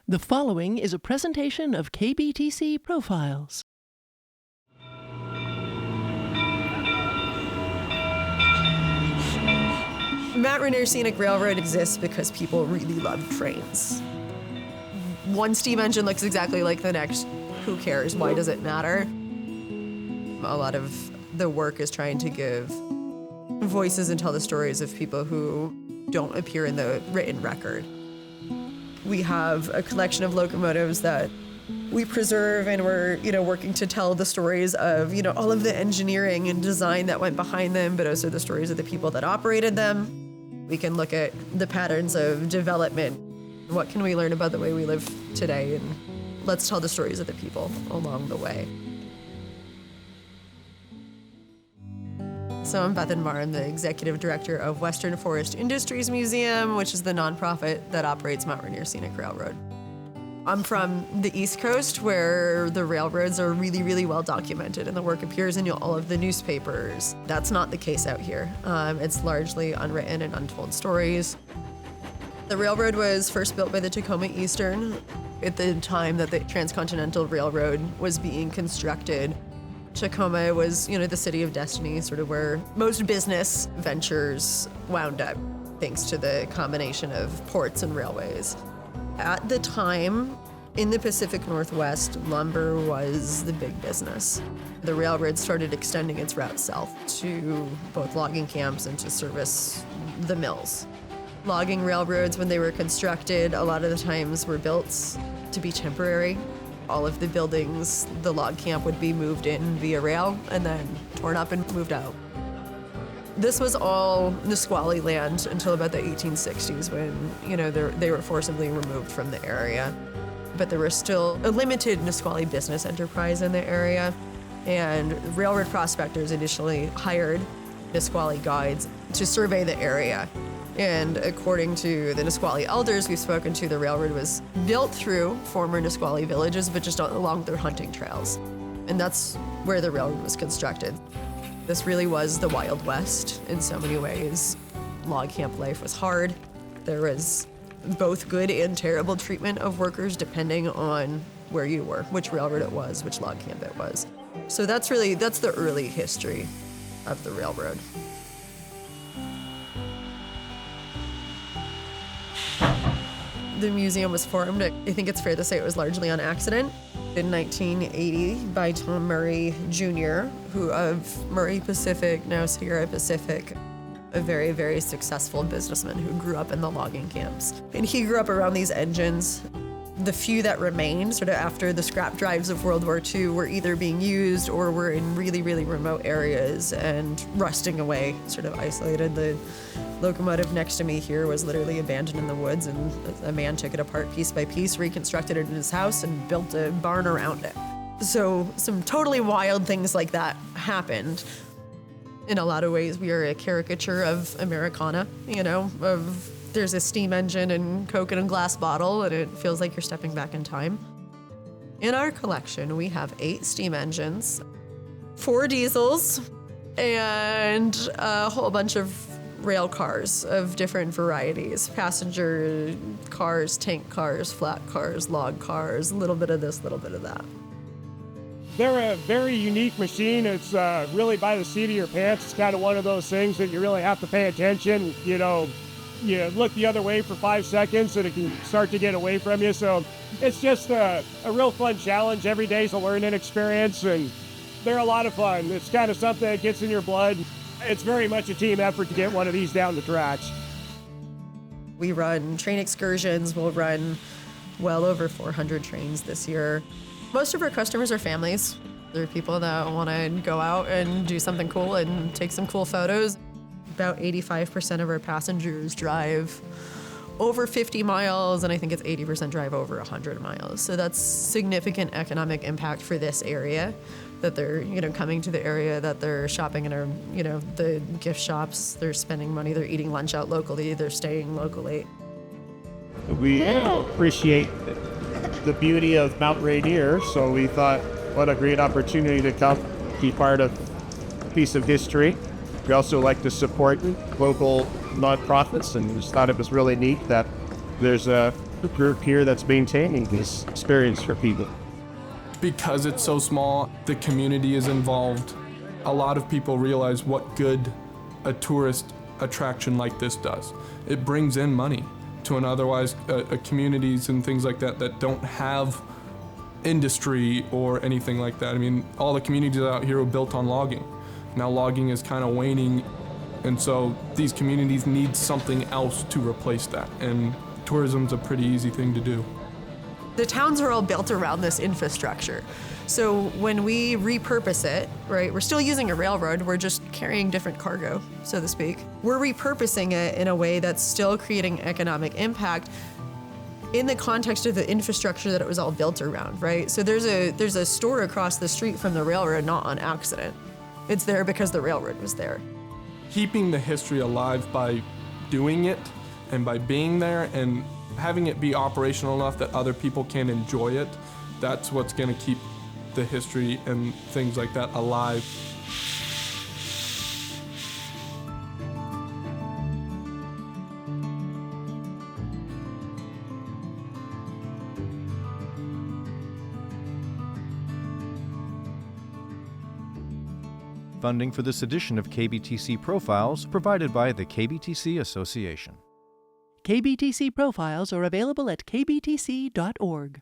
The following is a presentation of KBTC Profiles. Rainier Scenic Railroad exists because people really love trains. One steam engine looks exactly like the next. Who cares? Why does it matter? A lot of the work is trying to give voices and tell the stories of people who don't appear in the written record. We have a collection of locomotives that we preserve, and we're, working to tell the stories of, all of the engineering and design that went behind them, but also the stories of the people that operated them. We can look at the patterns of development. What can we learn about the way we live today? And let's tell the stories of the people along the way. So I'm Bethan Marr. I'm the executive director of Western Forest Industries Museum, which is the nonprofit that operates Mount Rainier Scenic Railroad. I'm from the East Coast, where the railroads are really, really well documented, and the work appears in all of the newspapers. That's not the case out here. It's largely unwritten and untold stories. The railroad was first built by the Tacoma Eastern at the time that the Transcontinental Railroad was being constructed. Tacoma was, the city of destiny, sort of where most business ventures wound up, thanks to the combination of ports and railways. At the time, in the Pacific Northwest, lumber was the big business. The railroad started extending its route south to both logging camps and to service the mills. Logging railroads, when they were constructed, a lot of the times were built to be temporary. All of the buildings, the log camp would be moved in via rail and then torn up and moved out. This was all Nisqually land until about the 1860s when, they were forcibly removed from the area. But there was still a limited Nisqually business enterprise in the area, and railroad prospectors initially hired Nisqually guides to survey the area. And according to the Nisqually elders we've spoken to, the railroad was built through former Nisqually villages, but just along their hunting trails. And that's where the railroad was constructed. This really was the Wild West in so many ways. Log camp life was hard. There was both good and terrible treatment of workers depending on where you were, which railroad it was, which log camp it was. So that's the early history of the railroad. The museum was formed, I think it's fair to say it was largely on accident, in 1980 by Tom Murray Jr., who of Murray Pacific, now Sierra Pacific, a very, very successful businessman who grew up in the logging camps. And he grew up around these engines. The few that remained, sort of after the scrap drives of World War II, were either being used or were in really, really remote areas and rusting away, sort of isolated. The locomotive next to me here was literally abandoned in the woods, and a man took it apart piece by piece, reconstructed it in his house, and built a barn around it. So some totally wild things like that happened. In a lot of ways, we are a caricature of Americana, of there's a steam engine and Coke in a glass bottle, and it feels like you're stepping back in time. In our collection, we have 8 steam engines, 4 diesels, and a whole bunch of rail cars of different varieties. Passenger cars, tank cars, flat cars, log cars, a little bit of this, a little bit of that. They're a very unique machine. It's really by the seat of your pants. It's kind of one of those things that you really have to pay attention. You look the other way for 5 seconds and it can start to get away from you. So it's just a real fun challenge. Every day's a learning experience, and they're a lot of fun. It's kind of something that gets in your blood. It's very much a team effort to get one of these down the tracks. We run train excursions. We'll run well over 400 trains this year. Most of our customers are families. They're people that want to go out and do something cool and take some cool photos. About 85% of our passengers drive over 50 miles, and I think it's 80% drive over 100 miles. So that's significant economic impact for this area, that they're, coming to the area, that they're shopping in our, the gift shops, they're spending money, they're eating lunch out locally, they're staying locally. We appreciate the beauty of Mount Rainier, so we thought, what a great opportunity to come be part of a piece of history. We also like to support local nonprofits, and just thought it was really neat that there's a group here that's maintaining this experience for people. Because it's so small, the community is involved. A lot of people realize what good a tourist attraction like this does. It brings in money to an otherwise communities and things like that that don't have industry or anything like that. I mean, all the communities out here are built on logging. Now logging is kind of waning, and so these communities need something else to replace that, and tourism's a pretty easy thing to do. The towns are all built around this infrastructure. So when we repurpose it, right, we're still using a railroad, we're just carrying different cargo, so to speak. We're repurposing it in a way that's still creating economic impact in the context of the infrastructure that it was all built around, right? So there's a store across the street from the railroad, not on accident. It's there because the railroad was there. Keeping the history alive by doing it and by being there and having it be operational enough that other people can enjoy it, that's what's going to keep the history and things like that alive. Funding for this edition of KBTC Profiles provided by the KBTC Association. KBTC profiles are available at kbtc.org.